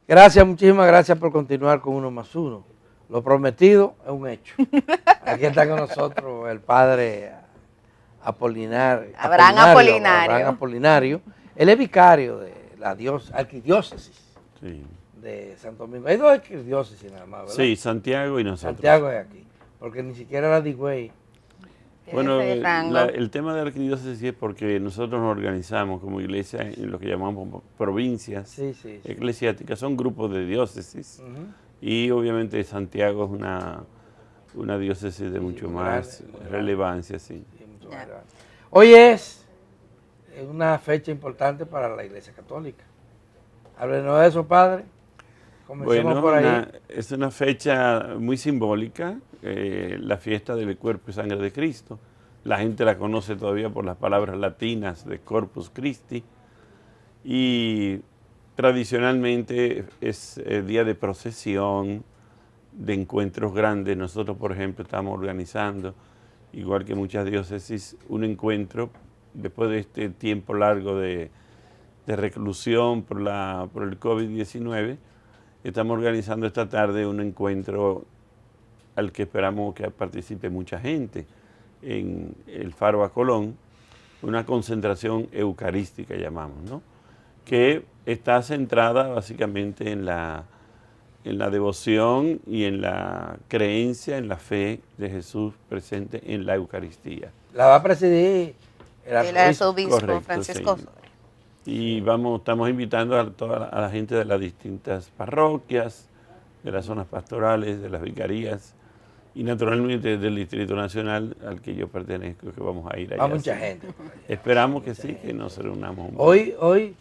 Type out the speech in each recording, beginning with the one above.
Gracias, muchísimas gracias por continuar con Uno más Uno. Lo prometido es un hecho. Aquí está con nosotros el padre Abraham Abraham Apolinario. Apolinario. Él es vicario de la arquidiócesis Sí. de Santo Domingo. Hay dos arquidiócesis nada más, ¿verdad? Sí, Santiago y nosotros. Santiago es aquí, porque ni siquiera la de Higüey. Bueno, Ese rango. el tema de la arquidiócesis es porque nosotros nos organizamos como iglesia en lo que llamamos provincias Sí, sí, sí. eclesiásticas, son grupos de diócesis Ujú. y obviamente Santiago es una diócesis de Sí, mucho muy más grande, muy relevancia, sí. Sí, mucho Ya. más grande. Hoy es una fecha importante para la Iglesia Católica. Háblenos de eso, padre. Comencemos Bueno, por ahí. es una fecha muy simbólica, la fiesta del cuerpo y sangre de Cristo. La gente la conoce todavía por las palabras latinas de Corpus Christi y tradicionalmente es día de procesión, de encuentros grandes. Nosotros, por ejemplo, estamos organizando, igual que muchas diócesis, un encuentro después de este tiempo largo de reclusión por el COVID-19. Estamos organizando esta tarde un encuentro al que esperamos que participe mucha gente en el Faro a Colón, una concentración eucarística llamamos, ¿no? Que está centrada básicamente en la devoción y en la creencia, en la fe de Jesús presente en la Eucaristía. La va a presidir el El arzobispo. arzobispo Correcto, Francisco sí. Osorio. Y estamos invitando a toda la gente de las distintas parroquias, de las zonas pastorales, de las vicarías y naturalmente del Distrito Nacional al que yo pertenezco, que vamos a ir allá. Va mucha gente por allá. Esperamos que Mucha sí, gente. que nos reunamos un Hoy,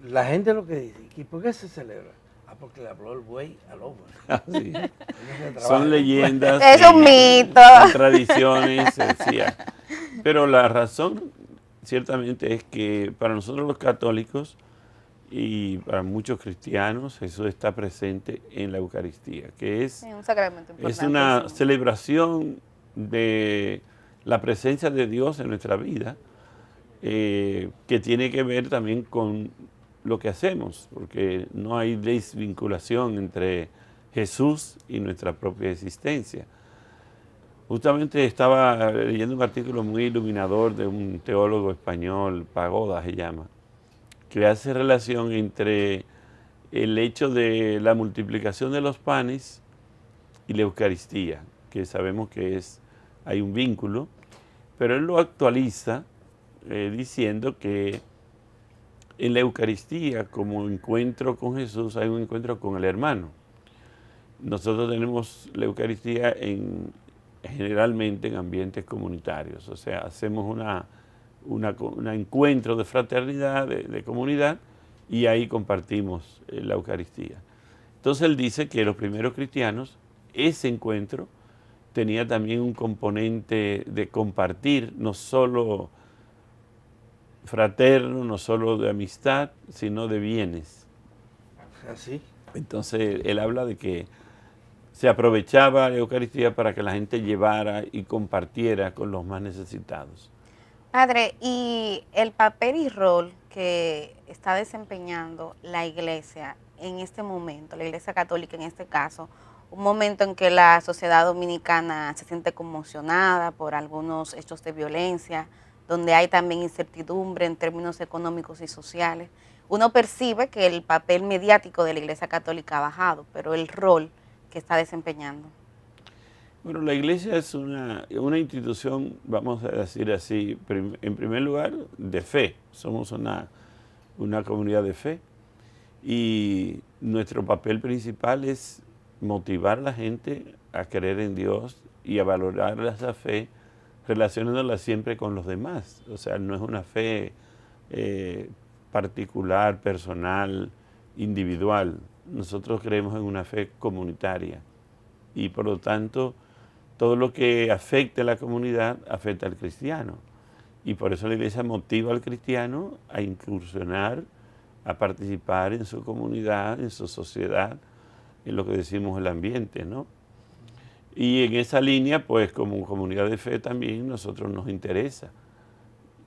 la gente lo que dice, ¿y por qué se celebra? Ah, porque le habló el buey al lobo. Sí. Ellos se trabajan. Son leyendas. Es un mito. Son tradiciones, se decía. Pero la razón ciertamente es que para nosotros los católicos y para muchos cristianos Jesús está presente en la Eucaristía, que Sí, un sacramento es una importantísimo. celebración de la presencia de Dios en nuestra vida, que tiene que ver también con lo que hacemos, porque no hay desvinculación entre Jesús y nuestra propia existencia. Justamente estaba leyendo un artículo muy iluminador de un teólogo español, Pagoda se llama, que hace relación entre el hecho de la multiplicación de los panes y la Eucaristía, que sabemos que hay un vínculo, pero él lo actualiza diciendo que en la Eucaristía, como encuentro con Jesús, hay un encuentro con el hermano. Nosotros tenemos la Eucaristía generalmente en ambientes comunitarios, o sea, hacemos un encuentro de fraternidad, de comunidad, y ahí compartimos la Eucaristía. Entonces él dice que los primeros cristianos, ese encuentro tenía también un componente de compartir, no solo fraterno, no solo de amistad, sino de bienes. Así. Entonces él habla de que se aprovechaba la Eucaristía para que la gente llevara y compartiera con los más necesitados. Padre, y el papel y rol que está desempeñando la Iglesia en este momento, la Iglesia Católica en este caso, un momento en que la sociedad dominicana se siente conmocionada por algunos hechos de violencia, donde hay también incertidumbre en términos económicos y sociales. Uno percibe que el papel mediático de la Iglesia Católica ha bajado, pero el rol que está desempeñando. Bueno, la iglesia es una institución, vamos a decir así, en primer lugar, de fe. Somos una comunidad de fe y nuestro papel principal es motivar a la gente a creer en Dios y a valorar esa fe relacionándola siempre con los demás. O sea, no es una fe particular, personal, individual. Nosotros creemos en una fe comunitaria y por lo tanto todo lo que afecte a la comunidad afecta al cristiano. Y por eso la iglesia motiva al cristiano a incursionar, a participar en su comunidad, en su sociedad, en lo que decimos el ambiente, ¿no? Y en esa línea, pues como comunidad de fe también nosotros nos interesa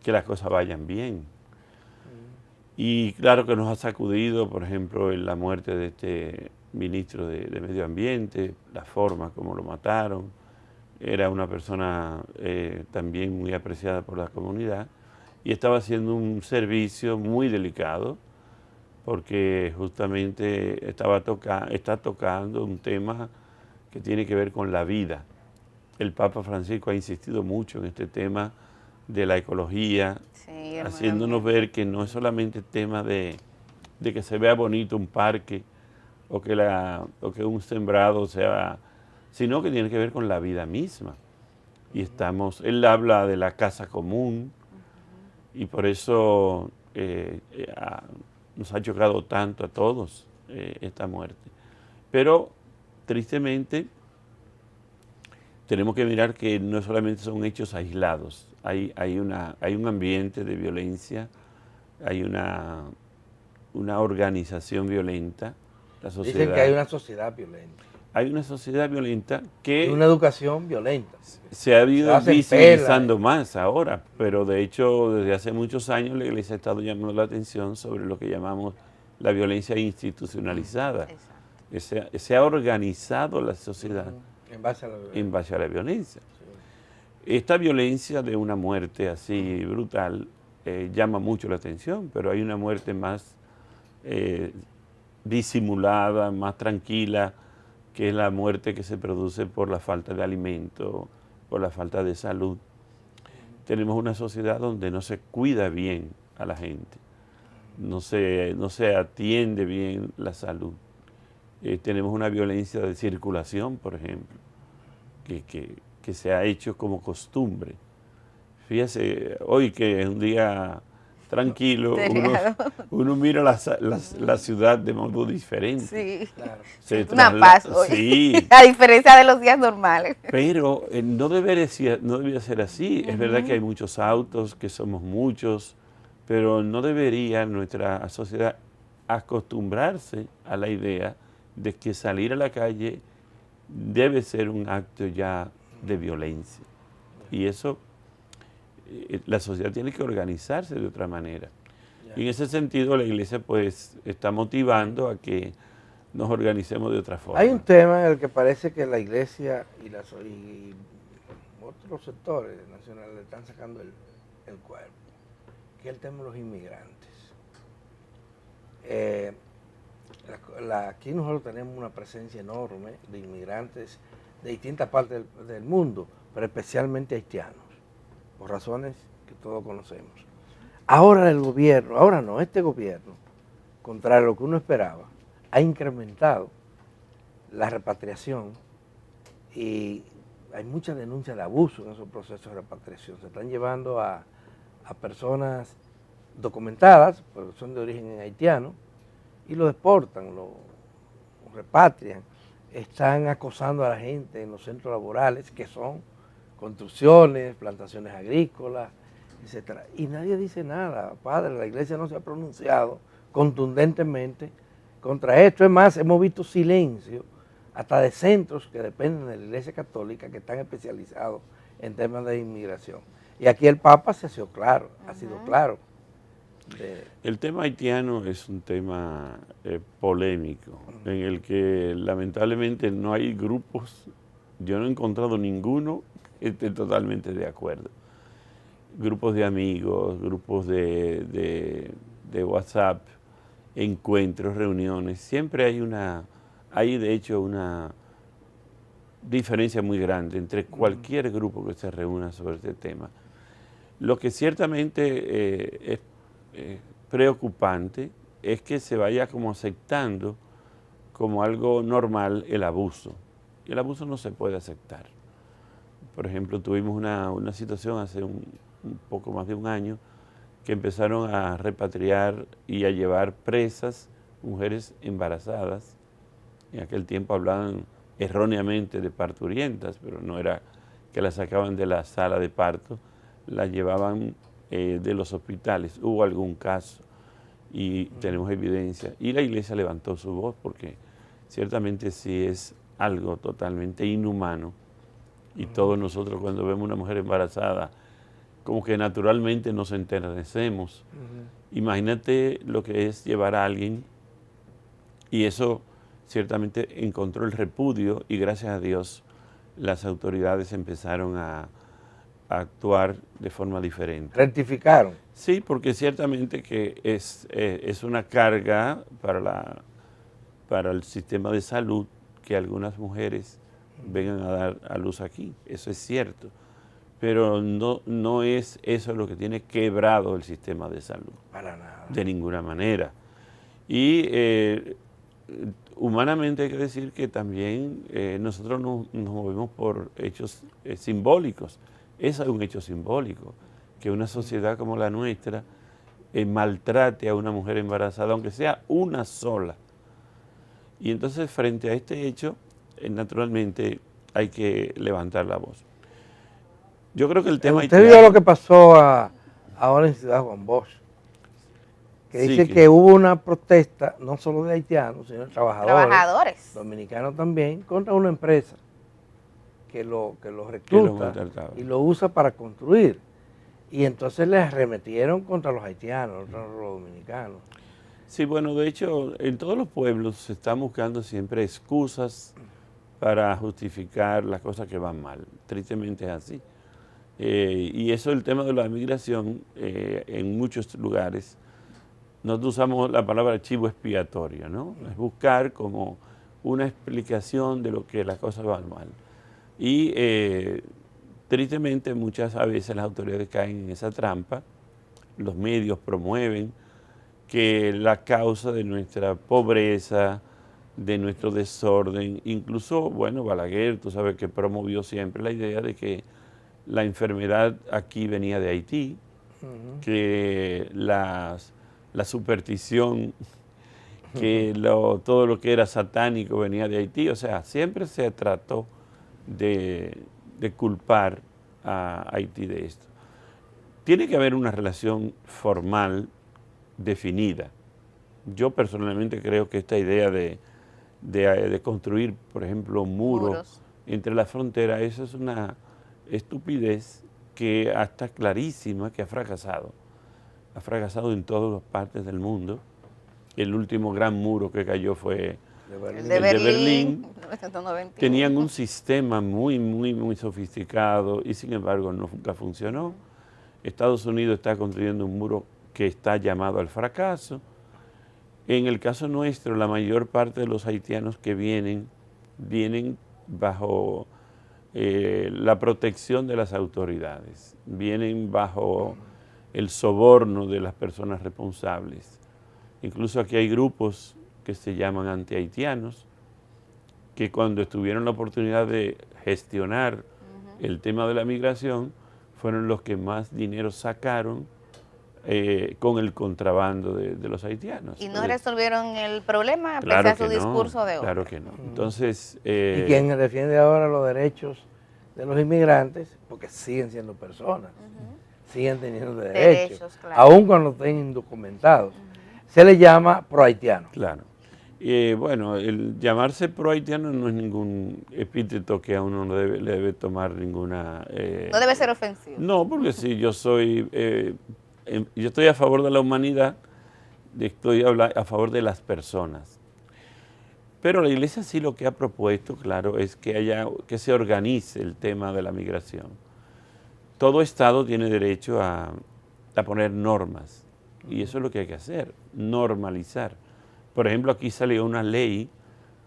que las cosas vayan bien. Y claro que nos ha sacudido, por ejemplo, en la muerte de este ministro de Medio Ambiente, la forma como lo mataron. Era una persona también muy apreciada por la comunidad y estaba haciendo un servicio muy delicado porque justamente está tocando un tema que tiene que ver con la vida. El Papa Francisco ha insistido mucho en este tema de la ecología, Sí, haciéndonos ver que no es solamente tema de que se vea bonito un parque o que un sembrado sea, sino que tiene que ver con la vida misma. Y él habla de la casa común y por eso nos ha chocado tanto a todos esta muerte. Pero tristemente tenemos que mirar que no solamente son hechos aislados, hay un ambiente de violencia, hay una organización violenta, la sociedad. Dicen que hay una sociedad violenta. Hay una sociedad violenta que Y una educación violenta. se ha ido hacen visibilizando pela. más ahora, pero de hecho desde hace muchos años la Iglesia ha estado llamando la atención sobre lo que llamamos la violencia institucionalizada. Exacto. Se ha organizado la sociedad En base a la violencia. en base a la violencia. Sí. Esta violencia de una muerte así brutal llama mucho la atención, pero hay una muerte más disimulada, más tranquila, que es la muerte que se produce por la falta de alimento, por la falta de salud. Tenemos una sociedad donde no se cuida bien a la gente, no se atiende bien la salud. Tenemos una violencia de circulación, por ejemplo, que se ha hecho como costumbre. Fíjese, hoy que es un día tranquilo, uno mira la ciudad de modo diferente. Sí, Claro. una paz hoy, sí. a diferencia de los días normales. Pero no debería ser así. Es verdad que hay muchos autos, que somos muchos, pero no debería nuestra sociedad acostumbrarse a la idea de que salir a la calle debe ser un acto ya de violencia. Y eso, la sociedad tiene que organizarse de otra manera. Y en ese sentido la Iglesia pues está motivando a que nos organicemos de otra forma. Hay un tema en el que parece que la Iglesia y otros sectores nacionales le están sacando el cuerpo, que es el tema de los inmigrantes. Aquí nosotros tenemos una presencia enorme de inmigrantes de distintas partes del mundo, pero especialmente haitianos, por razones que todos conocemos. Este gobierno, contrario a lo que uno esperaba, ha incrementado la repatriación y hay mucha denuncia de abuso en esos procesos de repatriación. Se están llevando a personas documentadas, porque son de origen haitiano, y lo deportan, lo repatrian. Están acosando a la gente en los centros laborales, que son construcciones, plantaciones agrícolas, etc. Y nadie dice nada, padre, la Iglesia no se ha pronunciado contundentemente contra esto. Es más, hemos visto silencio hasta de centros que dependen de la Iglesia Católica, que están especializados en temas de inmigración. Y aquí el Papa ha sido claro. El tema haitiano es un tema polémico, en el que lamentablemente no hay grupos, yo no he encontrado ninguno que esté totalmente de acuerdo. Grupos de amigos, grupos de WhatsApp, encuentros, reuniones, siempre hay de hecho una diferencia muy grande entre cualquier grupo que se reúna sobre este tema. Lo que ciertamente es preocupante es que se vaya como aceptando como algo normal el abuso. Y el abuso no se puede aceptar. Por ejemplo, tuvimos una situación hace un poco más de un año que empezaron a repatriar y a llevar presas mujeres embarazadas. En aquel tiempo hablaban erróneamente de parturientas, pero no era que las sacaban de la sala de parto, las llevaban de los hospitales. Hubo algún caso y tenemos evidencia. Y la Iglesia levantó su voz porque ciertamente sí es algo totalmente inhumano. Y todos nosotros cuando vemos una mujer embarazada como que naturalmente nos enternecemos. Imagínate lo que es llevar a alguien, y eso ciertamente encontró el repudio, y gracias a Dios las autoridades empezaron a actuar de forma diferente. Rectificaron. Sí, porque ciertamente que es una carga para el sistema de salud que algunas mujeres vengan a dar a luz aquí, eso es cierto, pero no es eso lo que tiene quebrado el sistema de salud. Para nada. De ninguna manera. Y humanamente hay que decir que también nosotros nos movemos por hechos simbólicos. Ese es un hecho simbólico, que una sociedad como la nuestra maltrate a una mujer embarazada, aunque sea una sola. Y entonces frente a este hecho, naturalmente hay que levantar la voz. Yo creo que el tema... Usted vio lo que pasó ahora en Ciudad Juan Bosch, que Sí, dice que hubo una protesta, no solo de haitianos, sino de Trabajadores. dominicanos también, contra una empresa que lo recluta maltrataba. y lo usa para construir. Y entonces les arremetieron contra los haitianos, contra los dominicanos. Sí, bueno, de hecho, en todos los pueblos se están buscando siempre excusas para justificar las cosas que van mal. Tristemente es así. Y eso, el tema de la migración, en muchos lugares, nosotros usamos la palabra chivo expiatorio, ¿no? Es buscar como una explicación de lo que las cosas van mal. Y tristemente muchas veces las autoridades caen en esa trampa, los medios promueven que la causa de nuestra pobreza, de nuestro desorden, incluso, bueno, Balaguer, tú sabes que promovió siempre la idea de que la enfermedad aquí venía de Haití, que la superstición, que todo lo que era satánico venía de Haití, o sea, siempre se trató de culpar a Haití de esto. Tiene que haber una relación formal definida. Yo personalmente creo que esta idea de construir, por ejemplo, muros entre las fronteras, eso es una estupidez que está clarísima que ha fracasado. Ha fracasado en todas las partes del mundo. El último gran muro que cayó fue el de Berlín. 1991. Tenían un sistema muy sofisticado y sin embargo nunca funcionó. Estados Unidos está construyendo un muro que está llamado al fracaso. En el caso nuestro, la mayor parte de los haitianos que vienen bajo la protección de las autoridades, vienen bajo el soborno de las personas responsables. Incluso aquí hay grupos que se llaman antihaitianos, que cuando tuvieron la oportunidad de gestionar el tema de la migración, fueron los que más dinero sacaron con el contrabando de los haitianos. ¿Y no resolvieron el problema pese a su discurso de hoy? Claro que no. Entonces, ¿y quién defiende ahora los derechos de los inmigrantes? Porque siguen siendo personas, siguen teniendo derechos, claro, aun cuando estén indocumentados. Se le llama pro-haitiano. Claro. Bueno, el llamarse pro-haitiano no es ningún epíteto que a uno no le debe tomar ninguna... no debe ser ofensivo. No, porque si yo yo estoy a favor de la humanidad, estoy a favor de las personas. Pero la Iglesia sí lo que ha propuesto, claro, es que se organice el tema de la migración. Todo Estado tiene derecho a poner normas, y eso es lo que hay que hacer, normalizar. Por ejemplo, aquí salió una ley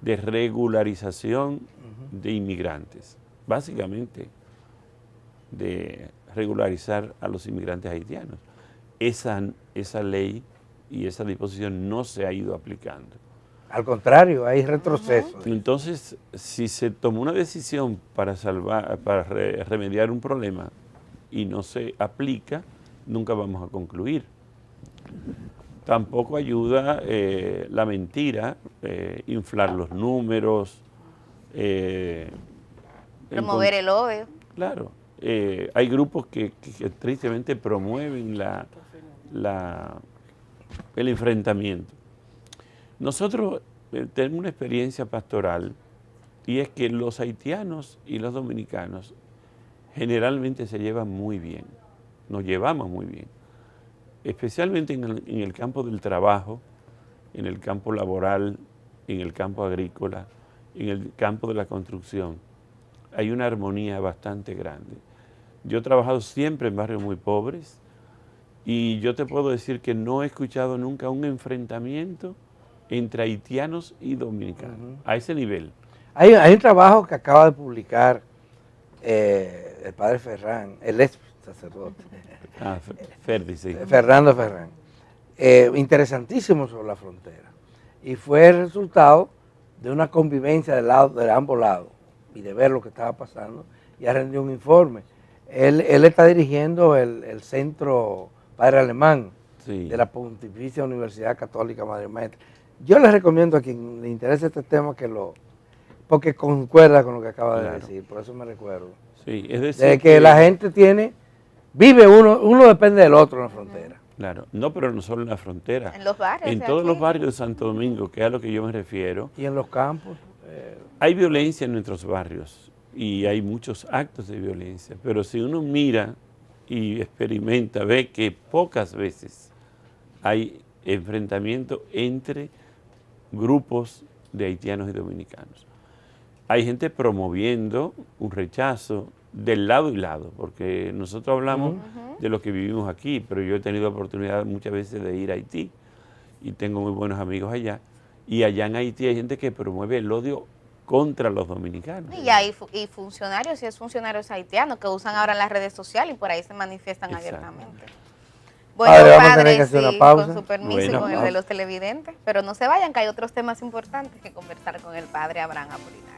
de regularización de inmigrantes, básicamente de regularizar a los inmigrantes haitianos. Esa ley y esa disposición no se ha ido aplicando. Al contrario, hay retroceso. Entonces, si se tomó una decisión para remediar un problema y no se aplica, nunca vamos a concluir. Tampoco ayuda la mentira, inflar los números. Promover el odio. Claro. Hay grupos que tristemente promueven el enfrentamiento. Nosotros tenemos una experiencia pastoral y es que los haitianos y los dominicanos generalmente se llevan muy bien. nos llevamos muy bien, especialmente en el campo del trabajo, en el campo laboral, en el campo agrícola, en el campo de la construcción. Hay una armonía bastante grande. Yo he trabajado siempre en barrios muy pobres y yo te puedo decir que no he escuchado nunca un enfrentamiento entre haitianos y dominicanos, a ese nivel. Hay un trabajo que acaba de publicar el padre Ferran, el ex sacerdote, Ferdi, sí. Fernando Ferran, interesantísimo sobre la frontera. Y fue el resultado de una convivencia de ambos lados y de ver lo que estaba pasando. Ya rendió un informe. Él está dirigiendo el Centro Padre Alemán de la Pontificia Universidad Católica Madre Maestra. Yo les recomiendo a quien le interese este tema porque concuerda con lo que acaba de decir, por eso me recuerdo. Sí, es decir, de que la gente vive uno depende del otro en la frontera. Claro, no, pero no solo en la frontera. En los barrios. En todos los barrios de Santo Domingo, que es a lo que yo me refiero. Y en los campos. Hay violencia en nuestros barrios y hay muchos actos de violencia, pero si uno mira y experimenta, ve que pocas veces hay enfrentamiento entre grupos de haitianos y dominicanos. Hay gente promoviendo un rechazo del lado y lado, porque nosotros hablamos de lo que vivimos aquí, pero yo he tenido oportunidad muchas veces de ir a Haití y tengo muy buenos amigos allá, y allá en Haití hay gente que promueve el odio contra los dominicanos. Y hay funcionarios y exfuncionarios haitianos que usan ahora las redes sociales y por ahí se manifiestan abiertamente. Bueno, padre, sí, con su permiso y con el de los televidentes, pero no se vayan que hay otros temas importantes que conversar con el padre Abraham Apolinario.